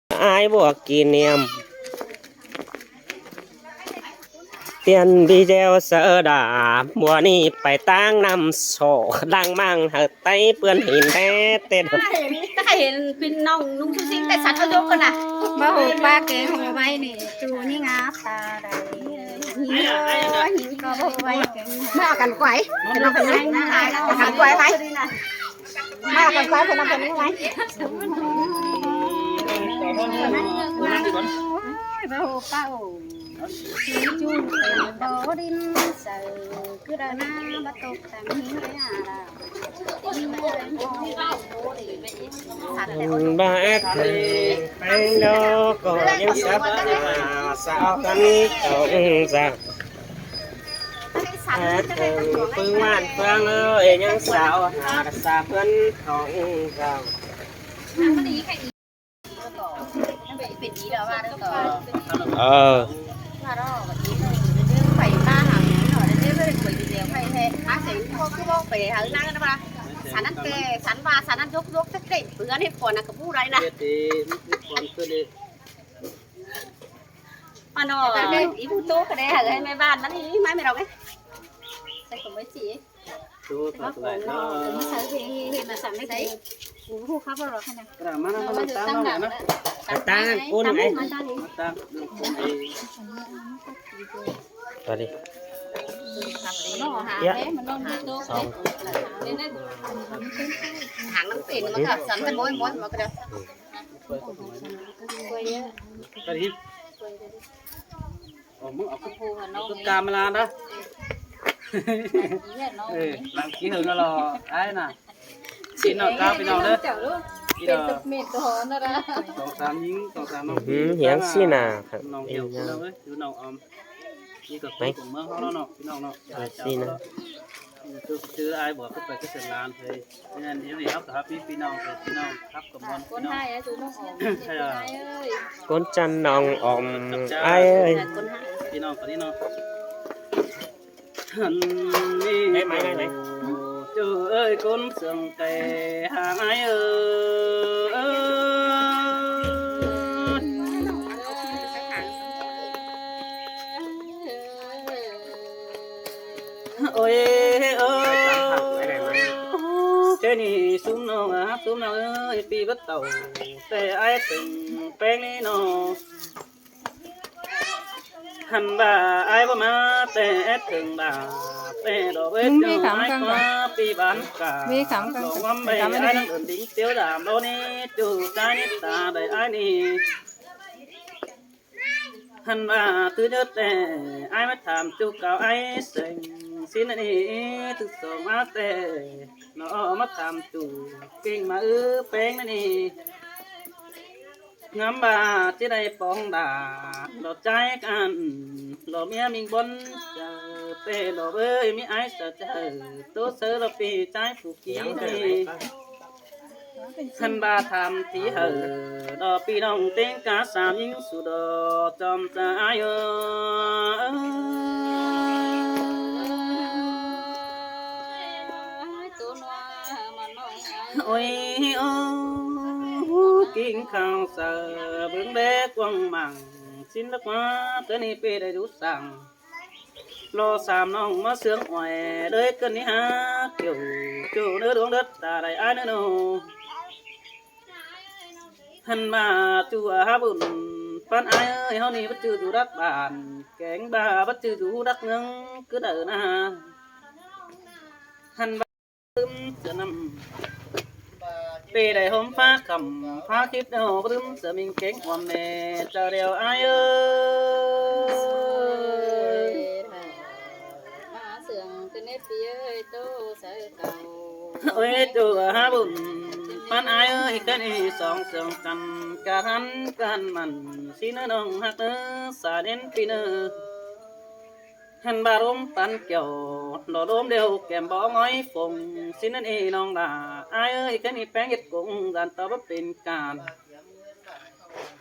ai buộc kỷ niệm tiền video sợ đã mùaนี้ไปตั้งนำโศกดังมั่งหักไตเปื้อนหินแท้เต้น ถ้าใครเห็นพี่น้องนุ่งชุดซิ่งแต่สัตว์เขายกกันนะมาหูปลาเก๋ของไว้นี่จูนี่งาตาใดหินก็บอกไว้ไม่เอากันไกวเป็นน้องเป็นไงกันไกวไหมไม่เอากันไกวเป็นน้องเป็นไงมาหูปลาโอ้จูนเป็นดอดินใส่คือดานาบัตตกแต่งหินไม่หาละ ba thì anh đâu có những sắp sao cánh cổng ra phương man phương ơi những sao hà xa phân cổng ra phải ba hàng nhỏ để với quỷ gì phải thế á sẽ không cứ bốc về hàng năng đó ba sản ăn kê sản ba sản ăn dốc tất cả bữa nay còn là cái bu đấy nè mà nó ý bu tô cái đấy hả mấy bạn nó đi mấy mày đâu ấy đây còn mấy chị nó sản thì hiện là sản đấy đấy bu khác bao rồi thế này ta cô này đi hàng năm tiền mà cả sẵn cái mối mà cái đó cái gì muốn ở cái camera đó làm kỹ hơn nó là ai nè xin nó cao với nhau đấy tổng sản nó hiến xin à nó hiểu đâu ấy chú nào như cực cũng mơ nó nó xin à chứ ai bỏ cái phải cái sườn làn thì nên nếu thì hấp hấp phi nào thì phi nào hấp cầm món con hai á chú nó hay là con chăn nòng ỏm ai ơi phi nào cái nào đây mày đây này chú ơi con sườn kề hàng ai ơi ôi trên này xuống nào ơi phi bắt tàu để ai từng bén đi nó hành bà ai mà để từng bà để đồ bếp cho ai qua phi bán cả đồ ngắm bể ai đang ổn định tiêu giảm đâu đi từ trái ta để ai đi hành bà thứ nhất để ai mất tham chú cao ai sinh xin đi từ sớm má tê nó mất tham chủ kinh mà bén đi ngắm bà trên đây bóng đà lọ trái can lọ mía mình bón chờ tê lọ ơi mi ai sợ chờ tốt sớ lọ pì trái phụ ký đi thân ba tham tí hở đò pi đồng tên cá sàm những sù đò trong trái ơi ôi ô kinh khao sợ vững bé quăng màng xin đất quá tới này về đầy đủ sàng lo sàm nong má sướng ngoài đời cơn đi ha kiểu chủ nữa đuống đất ta đầy ai nữa đâu thân bà chủ ha bùn pan ai ơi hôm nay bất chư chủ đắc bàn kén bà bất chư chủ đắc nương cứ đợi na thân bà sửa năm về đây hôm phá cầm phá kiếp đâu có đứng sợ mình kén hoàn mẹ chờ đèo ai ơi ôi chủ ha bùn pan ai ơi cái này sòng sòng cầm cả hắn can mặn xin nó nong hát nữa xả đến pin nữa hắn ba rôm pan kiểu lò rôm đều kèm bó ngói phồng xin nó đi nong là ai ơi cái này bé nhiệt cũng dàn tao bắp bên càn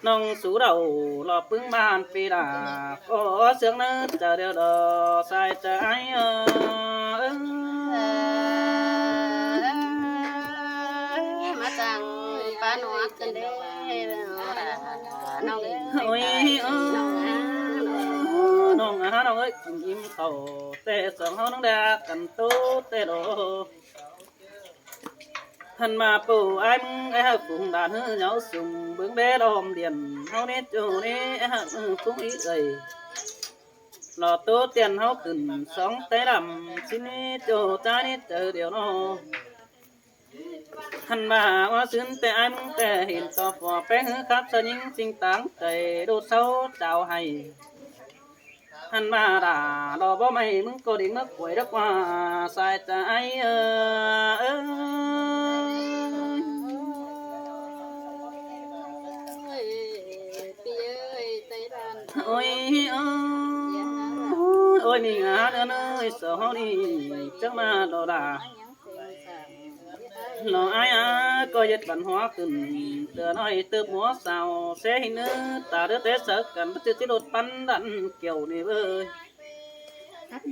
nong sú đầu lò bưng bàn phi đà có sướng nữa chờ đều đò sai trái mà chẳng phá nó chân đấy น้องเอ้ย โอ้ย น้องอา น้องน้องเอ้ยกินอิ่มเขาแต่สองเฮาน้องแดกกันโตแต่โดหันมาปู่ไอ้มึงไอ้หักปุ่งด่านเฮือเหนียวสุ่มเบื้องเด้ดอมเดียนเฮาเนี่ยจูนี่ไอ้หักคุ้งอีเอ้ยหลอดตัวเตียนเฮาขึ้นสองแต่ดำสินี่จูจ้านี่เจอเดียวน้อหันมาว่าซึ้นแต่ไอ้มึงแต่เห็นต่อฟอแป้งหือครับสยิงสิ่งต่างใจดูเศร้าเจ้าให้หันมาด่ารอบ่ไม่มึงก็ดิ่งมึกป่วยรักว่าสายใจเออ ปีเอ้ยใจดาน โอ้ยโอ้ยนี่งาเด้อเนยสาวนี่จังมาดอดา ยังเป็นสั่ง หล่ออ้ายก็ยึดบันหัวขึ้นเตือน้อยเติบหัวสาวเสียหินตาเดือดเตะสักกันบ่สิรถปันดันเกี่ยวนี่เว้ย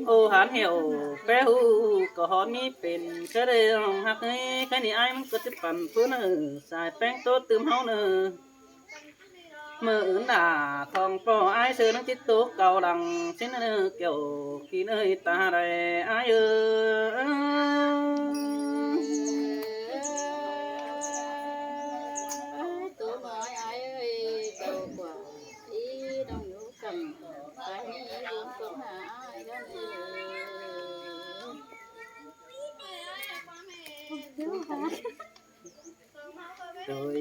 โอ้หันเหี่ยวแปะหูก็หอนมีเป็นแค่เรื่องหักให้แค่นี้อ้ายมันก็สิปั่นผู้เนอสายแป้งโตตื่มเฮาเนอมื่ออื่นด่าทองปอไอ้ายซื้อนังจิตตุกเก่าดังสิ้นเนื้อเกี่ยวขี้เนยตาใดไอ้ายตัวน้อยอ้ายเอ้ยเก่ากว่าอีน้องหนูกำไปนี่รวมตัวหาอ้ายแล้วนี่ โดย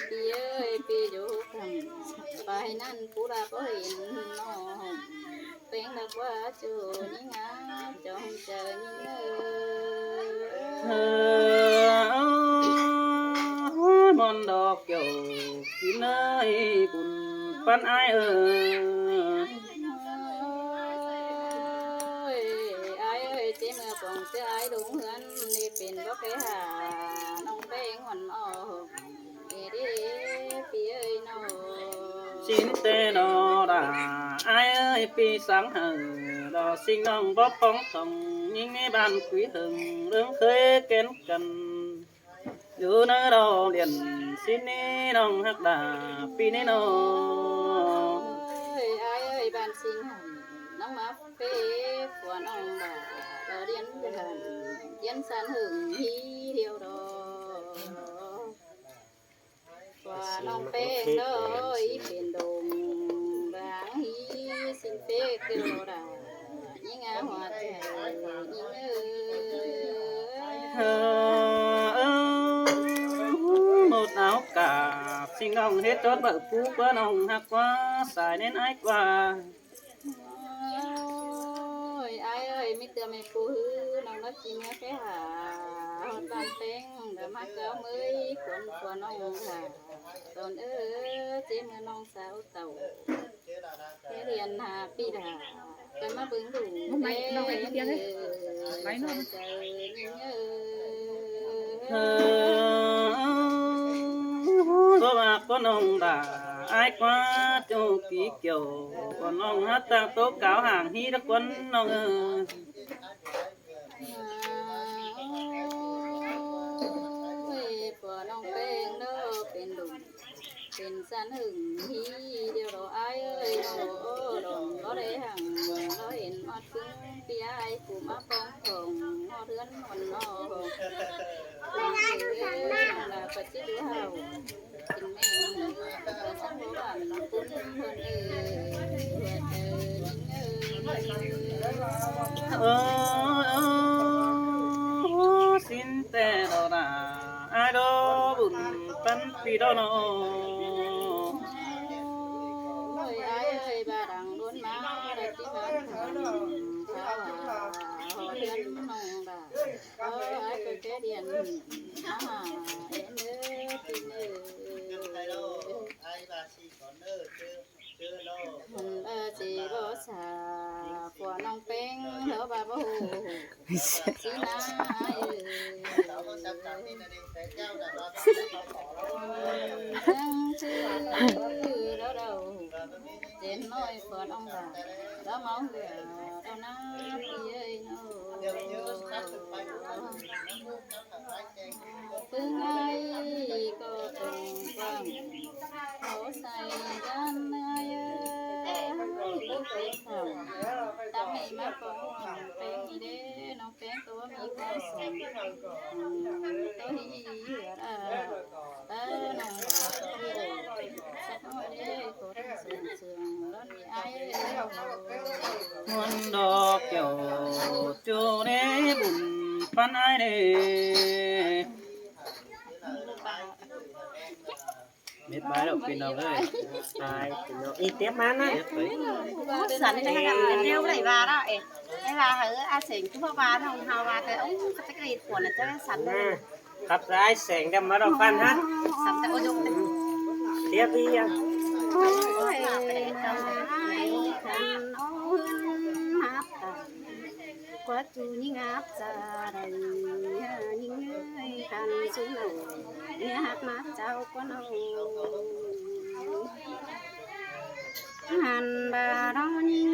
ปีเอ้ยปีอยู่คำไปนั่นผู้ราก็เห็นน้องเป็นดักว่าจูนี่งาจงเจอนี่มอนดอกเกี่ยวขี้เนยบุญปันไอ้ายอ้ายเอ้ยเจ้าเมื่อปองเจ้าอ้ายดงเหือนนี่เป็นบ่ไปหาน้องเป็นหวันออกดีปีเอ้ยน้อง ชินเตนอดาไอ้ายเอ้ยปีสังหาดอสิ่งน้องบ่ป้องส่งยิ่งในบ้านคุยหึงเรื่องเคยเกินกันอยู่ในเราเรียนสิ้นนี้น้องฮักดาปีนี้น้อง อ้ายเอ้ยบ้านสิงห์น้องมาเป้ฝัวน้องบ่าเราเรียนกันเรียนสันหึงฮีเดียวดอกฝัวน้องเป้งเด้ออีเป็นดงบางฮีสินเป้เกลือดายิ่งอาหัวใจยิ่งหมดเอากาสิ่งน้องเฮ็ดจดเบิกผู้เพื่อน้องฮักกว่าสายเน้นไอ้กว่า อ้ายเอ้ยไม่เตือนไม่ปูฮือน้องนักจริงแม่ไปหาตอนเต็งเดี๋ยวมาเกลือมือคนตัวน้องค่ะตอนเจ้าเมื่อน้องสาวเต่าเรียนหาปีดาไปมาเบิ่งดูไปน้องไปเพียงเลยไปน้องเจอยิ่งตัวมาก็น้องด่าไอ้กว่าโจกี้เกี่ยวก็น้องฮัตตาโตเก่าห่างฮีรักวันน้องปวน้องเป้งเด้อเป็นดุเป็นสันหึงฮีเดียวเราอ้ายเอ้ยเราดองเราได้หังเราเห็นมาถึงปีไอ้กูมาปองทองนอเรือนวันนอลาปัจจุบันกินแม่เป็นสังโบราณคุณเพิ่นสินแต่ดอดาไอ้ดอบุญปันปีดอนออ้ายเอ้ยบาดังล้นมาได้ที่บ้านเขาเรียนน้องดาอ้ายไปแค่เรียนเอ็นเอ้ยปีเอ้จีบ่สาผัวน้องเป้งเฮาบ่ฮู้สินาจังชื่อเราเจนน้อยผัวน้องดาเราเมาเหือเราน้า มาก็แป้งอีเด้น้องแป้งตัวมีก็ส่งตัวนี้เหลือน้องสักหน่อยเด้ตัวที่เสื่อมแล้วนี่ไอ้แล้ว มวนดอกเกี่ยวจูเด้บุญปันไอเด้เม็ดไม้ดอกเป็นเอาเลย ตายพี่น้องอีเตี้ยมานะ สันจะกันเร็วเลยว่าđó cái là hở a xỉn cứ vào không hào vào cái ống cái gì của là cho sẵn ขับซ้ายแสงดำมาดอกฟันฮะ sẵn cho cô dung เตี้ยพี่ยัง quá chú những áp ra đây những người cần xuống nổi nghe hát mát cháu con ông hàn bà đó những